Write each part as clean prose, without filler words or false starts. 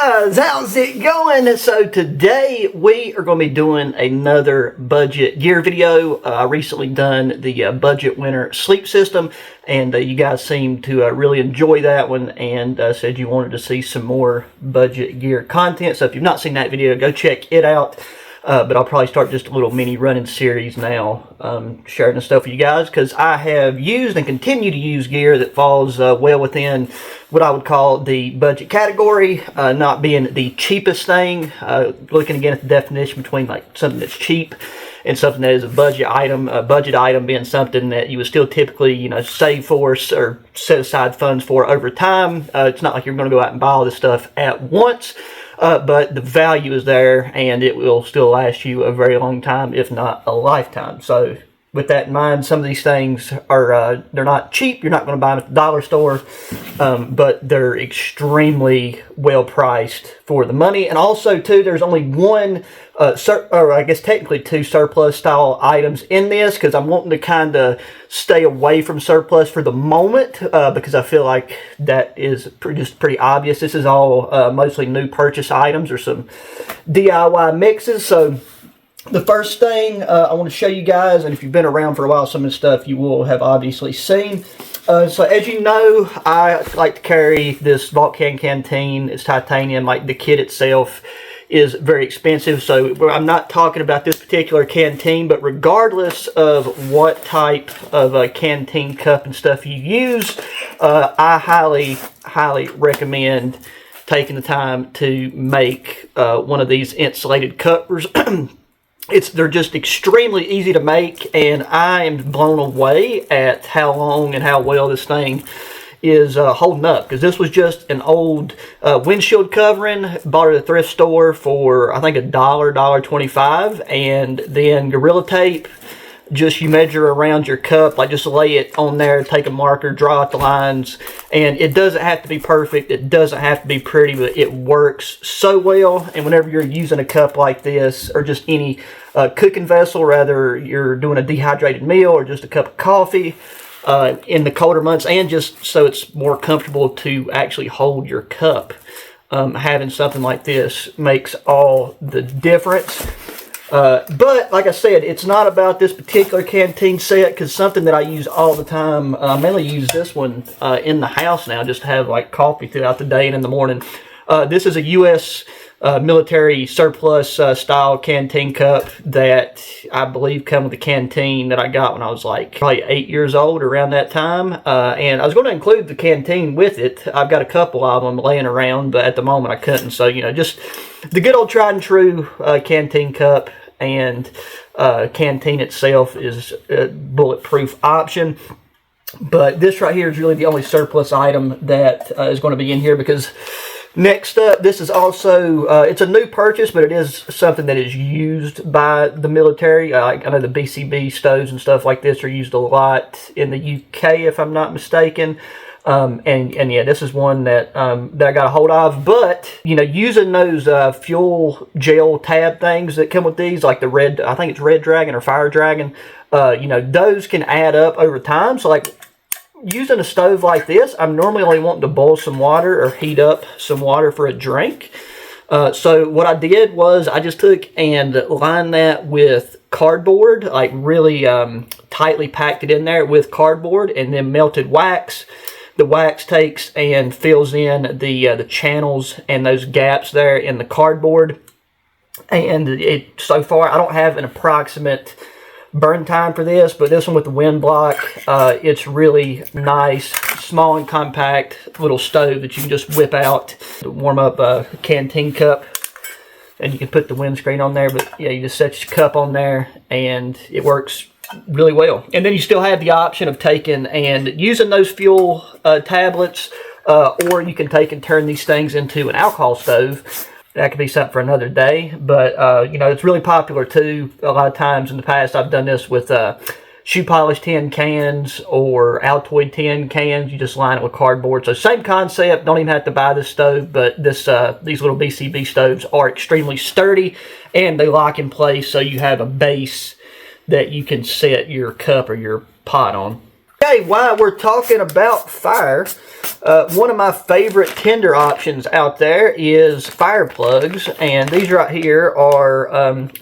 guys, how's it going? So today we are going to be doing another budget gear video. I recently done the budget winter sleep system, and you guys seemed to really enjoy that one, and said you wanted to see some more budget gear content. So if you've not seen that video, go check it out. But I'll probably start just a little mini running series now, sharing the stuff with you guys, because I have used and continue to use gear that falls well within what I would call the budget category, not being the cheapest thing. Looking again at the definition between like something that's cheap and something that is a budget item. A budget item being something that you would still typically, save for or set aside funds for over time. It's not like you're going to go out and buy all this stuff at once. But the value is there, and it will still last you a very long time, if not a lifetime. So with that in mind, some of these things are, they're not cheap. You're not going to buy them at the dollar store, but they're extremely well priced for the money. And also, too, there's only one, or I guess technically two surplus style items in this, because I'm wanting to kind of stay away from surplus for the moment, because I feel like that is just pretty obvious. This is all mostly new purchase items or some DIY mixes. So the first thing I want to show you guys, and if you've been around for a while, some of the stuff you will have obviously seen. So as you know, I like to carry this Vulcan canteen. It's titanium. Like the kit itself is very expensive. So I'm not talking about this particular canteen, but regardless of what type of canteen cup and stuff you use, I highly recommend taking the time to make one of these insulated covers. They're just extremely easy to make, and I am blown away at how long and how well this thing is holding up, because this was just an old windshield covering. Bought it at a thrift store for I think $1.25, and then Gorilla Tape. Just you measure around your cup, like just lay it on there, take a marker, draw out the lines, and it doesn't have to be perfect, it doesn't have to be pretty, but it works so well. And whenever you're using a cup like this, or just any cooking vessel, whether you're doing a dehydrated meal or just a cup of coffee in the colder months, and just so it's more comfortable to actually hold your cup, having something like this makes all the difference. But like I said, it's not about this particular canteen set, because something that I use all the time, I mainly use this one in the house now, just to have like coffee throughout the day and in the morning. This is a U.S. Military surplus style canteen cup that I believe come with the canteen that I got when I was like probably 8 years old, around that time. And I was going to include the canteen with it. I've got a couple of them laying around, but at the moment I couldn't. So, just the good old tried and true canteen cup, and canteen itself is a bulletproof option. But this right here is really the only surplus item that is going to be in here, because next up, this is also, it's a new purchase, but it is something that is used by the military. I know the BCB stoves and stuff like this are used a lot in the UK, if I'm not mistaken. And yeah, this is one that that I got a hold of. But using those fuel gel tab things that come with these, like the red, I think it's Red Dragon or Fire Dragon, those can add up over time. So like using a stove like this, I'm normally only wanting to boil some water or heat up some water for a drink. So what I did was I just took and lined that with cardboard, like really tightly packed it in there with cardboard, and then melted wax. The wax takes and fills in the channels and those gaps there in the cardboard. And so far, I don't have an approximate burn time for this, but this one with the wind block, it's really nice, small and compact little stove that you can just whip out to warm up a canteen cup. And you can put the windscreen on there, but yeah, you just set your cup on there and it works really well. And then you still have the option of taking and using those fuel tablets, or you can take and turn these things into an alcohol stove. That could be something for another day, but it's really popular too. A lot of times in the past, I've done this with shoe polish tin cans or Altoid tin cans. You just line it with cardboard. So same concept. Don't even have to buy this stove, but these little BCB stoves are extremely sturdy and they lock in place, so you have a base that you can set your cup or your pot on. Okay, while we're talking about fire, one of my favorite tender options out there is fire plugs, and these right here are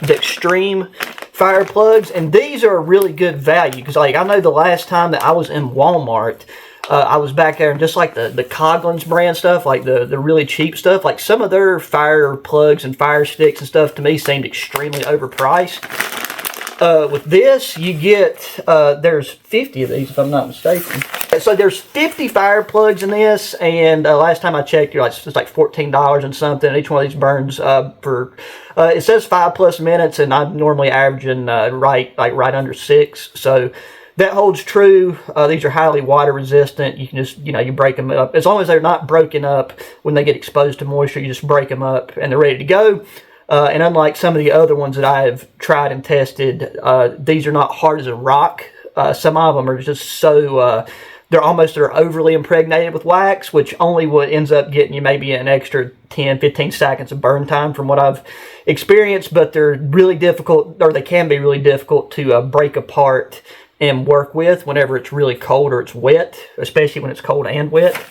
the Extreme fire plugs, and these are a really good value because, like, I know the last time that I was in Walmart, I was back there and just like the Coghlan's brand stuff, like the really cheap stuff, like some of their fire plugs and fire sticks and stuff to me seemed extremely overpriced. With this, you get, there's 50 of these if I'm not mistaken. So there's 50 fire plugs in this, and last time I checked, it's like $14 and something. Each one of these burns for, it says 5+ minutes, and I'm normally averaging right under 6. So that holds true. These are highly water resistant. You can just, you break them up. As long as they're not broken up when they get exposed to moisture, you just break them up and they're ready to go. And unlike some of the other ones that I have tried and tested, these are not hard as a rock. Some of them are just so, they're overly impregnated with wax, which only ends up getting you maybe an extra 10-15 seconds of burn time from what I've experienced, but they're really difficult, or they can be really difficult to break apart and work with whenever it's really cold or it's wet, especially when it's cold and wet.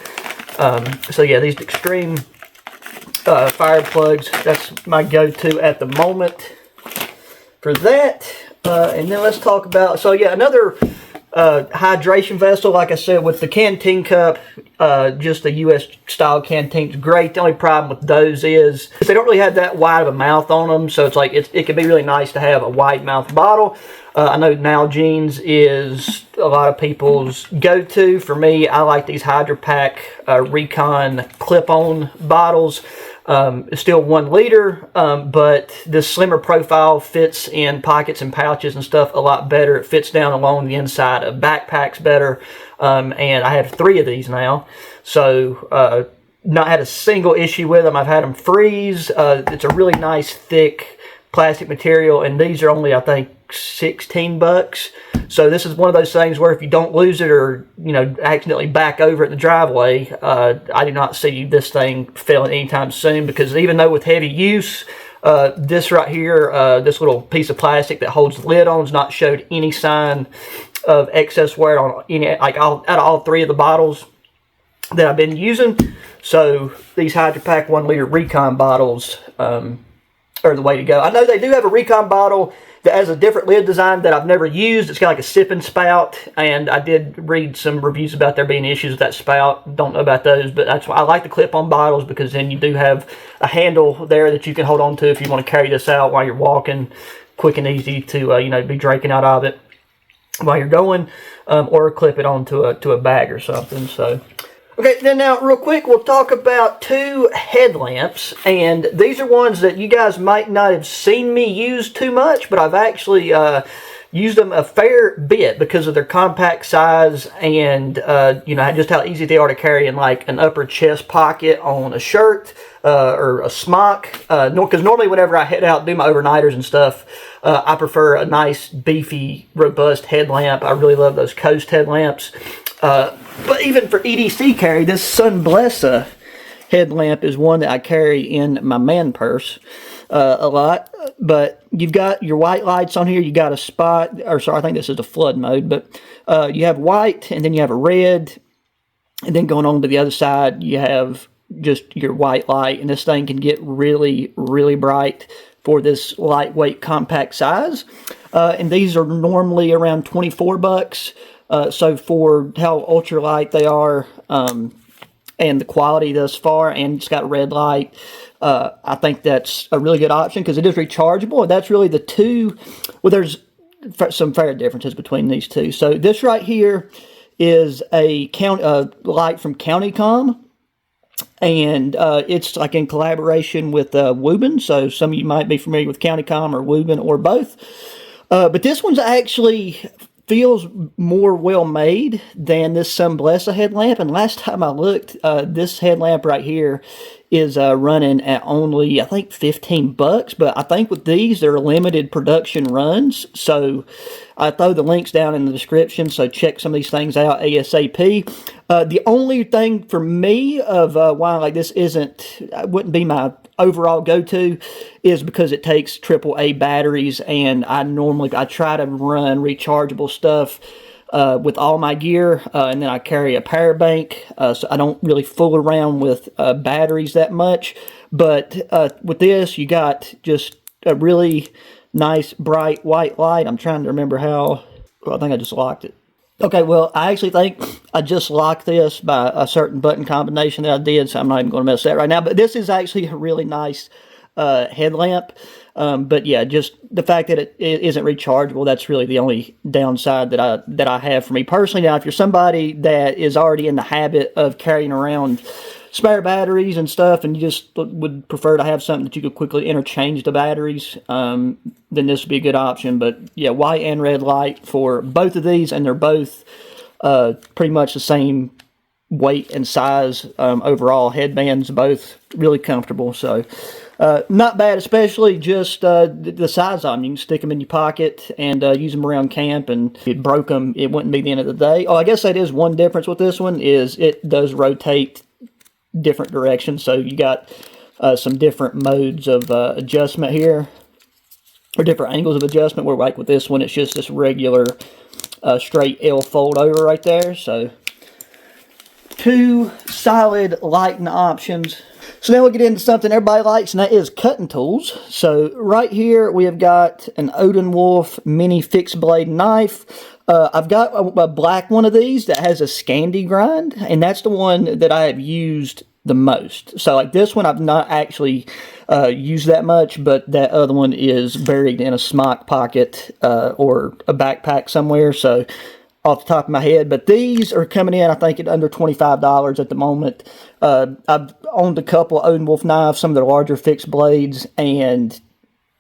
So yeah, these Extreme fire plugs, that's my go-to at the moment for that. And then let's talk about, so yeah, another hydration vessel, like I said, with the canteen cup, just the US style canteen's great. The only problem with those is they don't really have that wide of a mouth on them, so it's like it can be really nice to have a wide mouth bottle. I know Nalgene's is a lot of people's go-to. For me, I like these HydraPak Recon clip-on bottles. It's still 1 liter, but this slimmer profile fits in pockets and pouches and stuff a lot better. It fits down along the inside of backpacks better, and I have 3 of these now, so not had a single issue with them. I've had them freeze. It's a really nice thick plastic material, and these are only, I think, $16. So this is one of those things where if you don't lose it or accidentally back over it in the driveway, I do not see this thing failing anytime soon, because even though with heavy use, this right here, this little piece of plastic that holds the lid on, has not showed any sign of excess wear on any, out of all 3 of the bottles that I've been using. So these HydraPak 1 liter Recon bottles are the way to go. I know they do have a Recon bottle that has a different lid design that I've never used. It's got like a sipping spout, and I did read some reviews about there being issues with that spout. Don't know about those, but that's why I like the clip-on bottles, because then you do have a handle there that you can hold on to if you want to carry this out while you're walking, quick and easy to be drinking out of it while you're going, or clip it onto a bag or something. So okay, then now real quick, we'll talk about 2 headlamps, and these are ones that you guys might not have seen me use too much, but I've actually used them a fair bit because of their compact size and just how easy they are to carry in like an upper chest pocket on a shirt or a smock. Because normally whenever I head out do my overnighters and stuff, I prefer a nice beefy robust headlamp. I really love those Coast headlamps. But even for EDC carry, this Sunblessa headlamp is one that I carry in my man purse a lot. But you've got your white lights on here. You got a spot, or sorry, I think this is the flood mode, but you have white, and then you have a red, and then going on to the other side, you have just your white light, and this thing can get really, really bright for this lightweight compact size. And these are normally around $24. So for how ultralight they are, and the quality thus far, and it's got red light, I think that's a really good option because it is rechargeable. And that's really the 2. Well, there's some fair differences between these 2. So this right here is a light from CountyCom, and it's like in collaboration with Woobin. So some of you might be familiar with CountyCom or Woobin or both. But this one's actually feels more well made than this Sunblessa headlamp. And last time I looked, this headlamp right here is running at only, I think, $15. But I think with these, they're limited production runs. So I throw the links down in the description. So check some of these things out ASAP. The only thing for me of why like this wouldn't be my overall go-to is because it takes AAA batteries, and I try to run rechargeable stuff with all my gear, and then I carry a power bank, so I don't really fool around with batteries that much. But with this, you got just a really nice bright white light. I'm trying to remember how. Well, I think I just locked it. Okay, well, I actually think I just locked this by a certain button combination that I did, so I'm not even going to mess that right now. But this is actually a really nice headlamp. But yeah, just the fact that it isn't rechargeable, that's really the only downside that I have for me personally. Now, if you're somebody that is already in the habit of carrying around spare batteries and stuff, and you just would prefer to have something that you could quickly interchange the batteries, then this would be a good option. But yeah, white and red light for both of these, and they're both pretty much the same weight and size overall. Headbands, both really comfortable. So not bad, especially just the size of them. You can stick them in your pocket and use them around camp, and if it broke them, it wouldn't be the end of the day. Oh, I guess that is one difference with this one, is it does rotate different directions, so you got some different modes of adjustment here, or different angles of adjustment, where like with this one it's just this regular straight L fold over right there. So two solid lighting options. So now we'll get into something everybody likes, and that is cutting tools. So right here we have got an Odin Wolf mini fixed blade knife. I've got a black one of these that has a Scandi grind, and that's the one that I have used the most. So like this one I've not actually used that much, but that other one is buried in a smock pocket or a backpack somewhere, so off the top of my head. But these are coming in, I think, at under $25 at the moment. I've owned a couple Odin Wolf knives, some of the larger fixed blades, and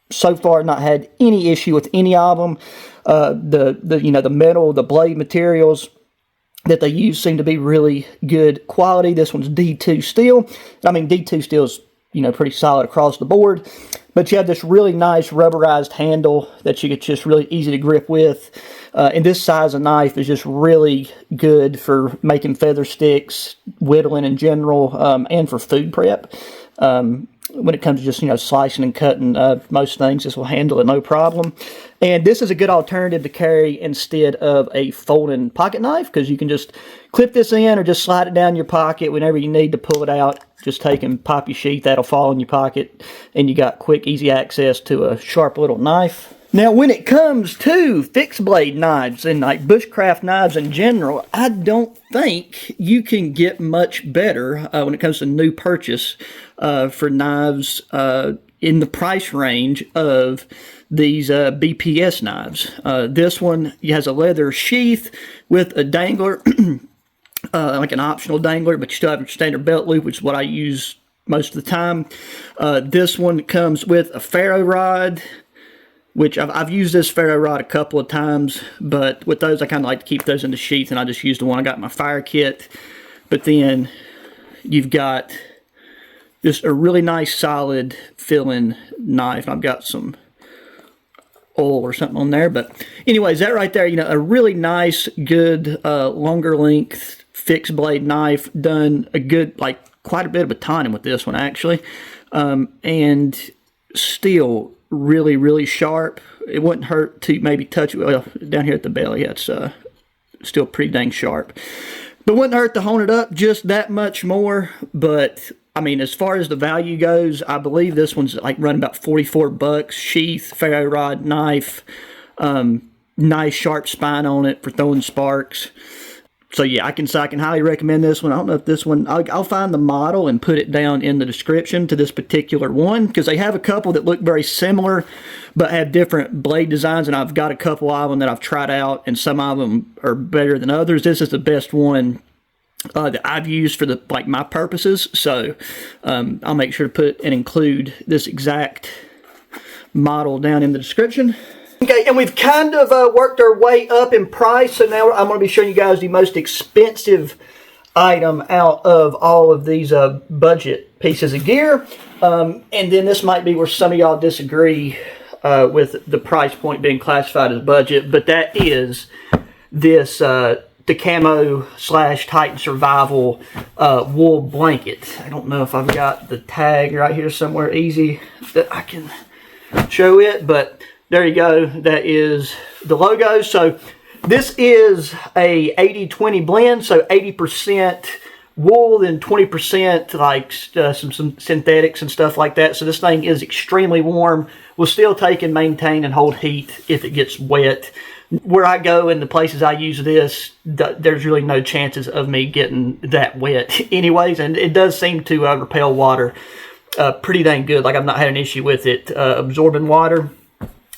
so far not had any issue with any of them. The metal, the blade materials that they use seem to be really good quality. This one's D2 steel. I mean, D2 steel is, pretty solid across the board. But you have this really nice rubberized handle that you get just really easy to grip with. And this size of knife is just really good for making feather sticks, whittling in general, and for food prep. When it comes to just, slicing and cutting most things, this will handle it no problem. And this is a good alternative to carry instead of a folding pocket knife, because you can just clip this in or just slide it down your pocket whenever you need to pull it out. Just take and pop your sheath, that'll fall in your pocket, and you got quick, easy access to a sharp little knife. Now, when it comes to fixed blade knives and like bushcraft knives in general, I don't think you can get much better when it comes to new purchase for knives in the price range of these BPS knives. This one has a leather sheath with a dangler, like an optional dangler, but you still have your standard belt loop, which is what I use most of the time. This one comes with a ferro rod, which I've used this ferro rod a couple of times, but with those I kind of like to keep those in the sheath, and I just use the one I got in my fire kit. But then you've got just a really nice solid filling knife. I've got some oil or something on there, but anyways, that right there, a really nice, good, longer length fixed blade knife. Done a good, quite a bit of batoning with this one actually, and still really, really sharp. It wouldn't hurt to maybe touch it. Well, down here at the belly, it's still pretty dang sharp. But wouldn't hurt to hone it up just that much more. But I mean, as far as the value goes, I believe this one's running about $44. Sheath, ferro rod, knife, nice sharp spine on it for throwing sparks. So yeah, I can highly recommend this one. I don't know if this one, I'll find the model and put it down in the description to this particular one, because they have a couple that look very similar but have different blade designs, and I've got a couple of them that I've tried out, and some of them are better than others. This is the best one that I've used for my purposes. So I'll make sure to put and include this exact model down in the description. Okay, and we've kind of worked our way up in price, so now I'm going to be showing you guys the most expensive item out of all of these budget pieces of gear. And then this might be where some of y'all disagree with the price point being classified as budget, but that is this the camo / Titan Survival wool blanket. I don't know if I've got the tag right here somewhere easy that I can show it, but there you go. That is the logo. So This is a 80-20 blend, so 80% wool, then 20% like some synthetics and stuff like that. So this thing is extremely warm. Will still take and maintain and hold heat if it gets wet. Where I go and the places I use this, there's really no chances of me getting that wet anyways, and it does seem to repel water pretty dang good. Like, I've not had an issue with it absorbing water.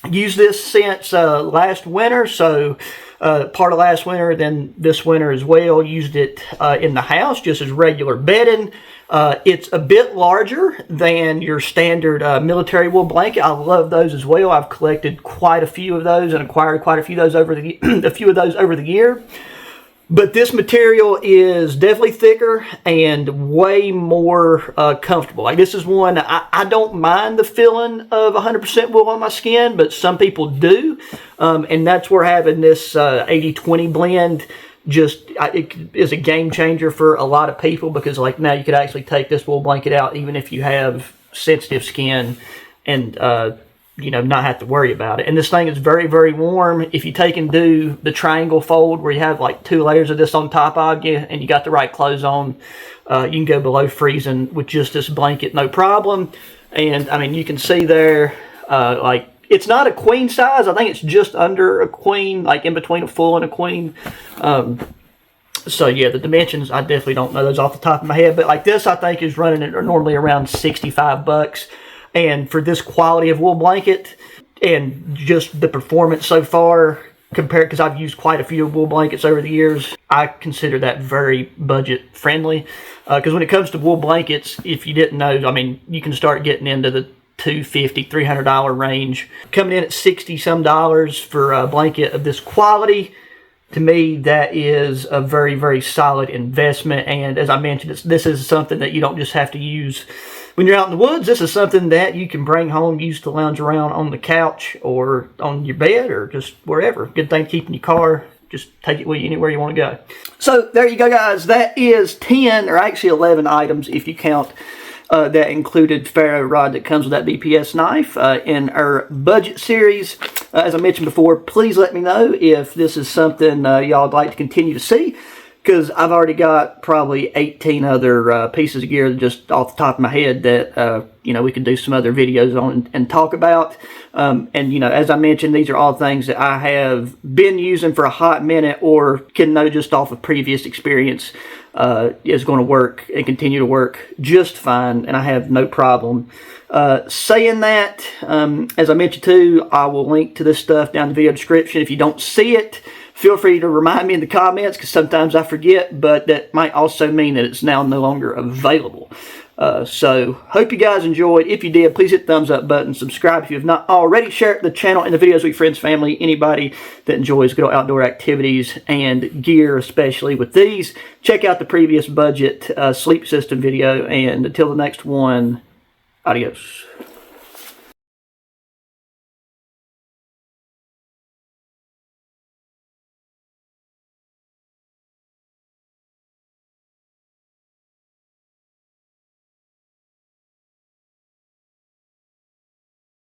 Used this since last winter, so part of last winter, then this winter as well. Used it in the house just as regular bedding. It's a bit larger than your standard military wool blanket. I love those as well. I've collected quite a few of those and acquired quite a few of those over the year. But this material is definitely thicker and way more comfortable. Like, this is one, I don't mind the feeling of 100% wool on my skin, but some people do. And that's where having this 80-20 blend it is a game changer for a lot of people, because like now you could actually take this wool blanket out even if you have sensitive skin and not have to worry about it. And this thing is very, very warm. If you take and do the triangle fold where you have like 2 layers of this on top of you and you got the right clothes on, you can go below freezing with just this blanket, no problem. And I mean, you can see there, like, it's not a queen size. I think it's just under a queen, like in between a full and a queen. So yeah, the dimensions, I definitely don't know those off the top of my head. But like this, I think is running at normally around $65. And for this quality of wool blanket and just the performance so far, compared, because I've used quite a few wool blankets over the years, I consider that very budget friendly. Because when it comes to wool blankets, if you didn't know, I mean, you can start getting into the $250, $300 range. Coming in at $60 some for a blanket of this quality, to me, that is a very, very solid investment. And as I mentioned, this is something that you don't just have to use when you're out in the woods. This is something that you can bring home, use to lounge around on the couch or on your bed or just wherever. Good thing to keep in your car. Just take it with you anywhere you want to go. So there you go, guys. That is 10, or actually 11 items if you count that included ferro rod that comes with that BPS knife in our budget series. As I mentioned before, please let me know if this is something y'all would like to continue to see, because I've already got probably 18 other pieces of gear just off the top of my head that we could do some other videos on and talk about. And as I mentioned, these are all things that I have been using for a hot minute, or can know just off of previous experience is going to work and continue to work just fine, and I have no problem saying that. As I mentioned too, I will link to this stuff down in the video description. If you don't see it, feel free to remind me in the comments, because sometimes I forget, but that might also mean that it's now no longer available. So hope you guys enjoyed. If you did, please hit the thumbs up button, subscribe if you have not already, share the channel and the videos with your friends, family, anybody that enjoys good old outdoor activities and gear, especially with these. Check out the previous budget sleep system video, and until the next one, adios.